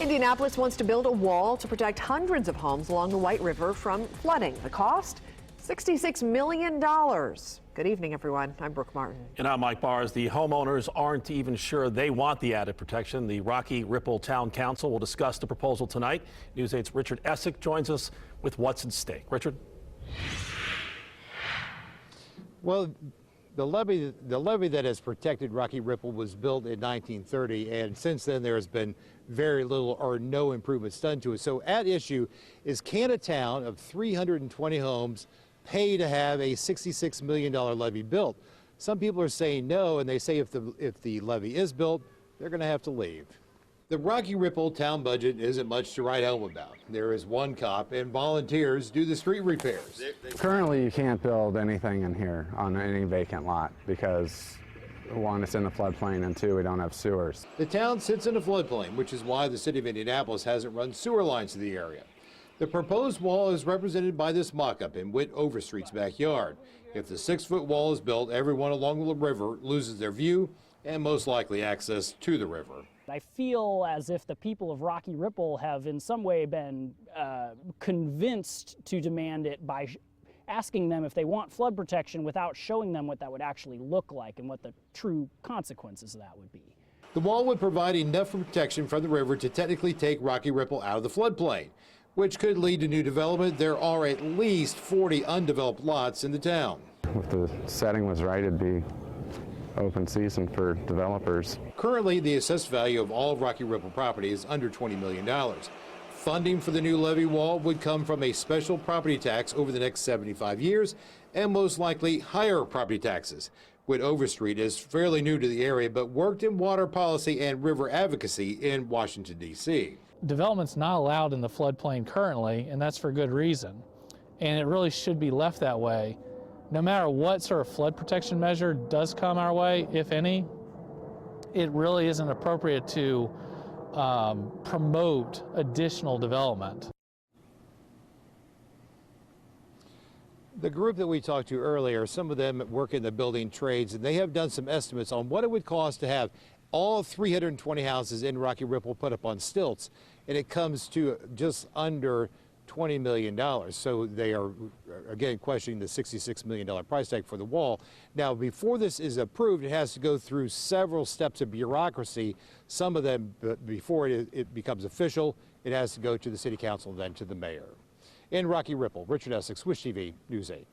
Indianapolis wants to build a wall to protect hundreds of homes along the White River from flooding. The cost? $66 million. Good evening, everyone. I'm Brooke Martin. And I'm Mike Barrs. The homeowners aren't even sure they want the added protection. The Rocky Ripple Town Council will discuss the proposal tonight. News 8's Richard Essex joins us with what's at stake. Richard? Well, the levee that has protected Rocky Ripple was built in 1930, and since then there has been very little or no improvements done to it. So at issue is, can a town of 320 homes pay to have a $66 million levee built? Some people are saying no, and they say if the levee is built, they're going to have to leave. The Rocky Ripple town budget isn't much to write home about. There is one cop, and volunteers do the street repairs. Currently, you can't build anything in here on any vacant lot because, one, it's in the floodplain, and two, we don't have sewers. The town sits in a floodplain, which is why the city of Indianapolis hasn't run sewer lines to the area. The proposed wall is represented by this mock-up in Whit Overstreet's backyard. If the 6-foot wall is built, everyone along the river loses their view and most likely access to the river. I feel as if the people of Rocky Ripple have in some way been convinced to demand it by asking them if they want flood protection without showing them what that would actually look like and what the true consequences of that would be. The wall would provide enough protection from the river to technically take Rocky Ripple out of the floodplain, which could lead to new development. There are at least 40 undeveloped lots in the town. If the setting was right, it'd be open season for developers. Currently, the assessed value of all of Rocky Ripple property is under $20 million. Funding for the new levee wall would come from a special property tax over the next 75 years and most likely higher property taxes. Whit Overstreet is fairly new to the area but worked in water policy and river advocacy in Washington, D.C. Development's not allowed in the floodplain currently, and that's for good reason. And it really should be left that way. No matter what sort of flood protection measure does come our way, if any, it really isn't appropriate to promote additional development. The group that we talked to earlier, some of them work in the building trades, and they have done some estimates on what it would cost to have all 320 houses in Rocky Ripple put up on stilts, and it comes to just under $20 million. So they are, again, questioning the $66 million price tag for the wall. Now, before this is approved, it has to go through several steps of bureaucracy. Some of them, before it becomes official, it has to go to the city council and then to the mayor. In Rocky Ripple, Richard Essex, Wish TV, News 8.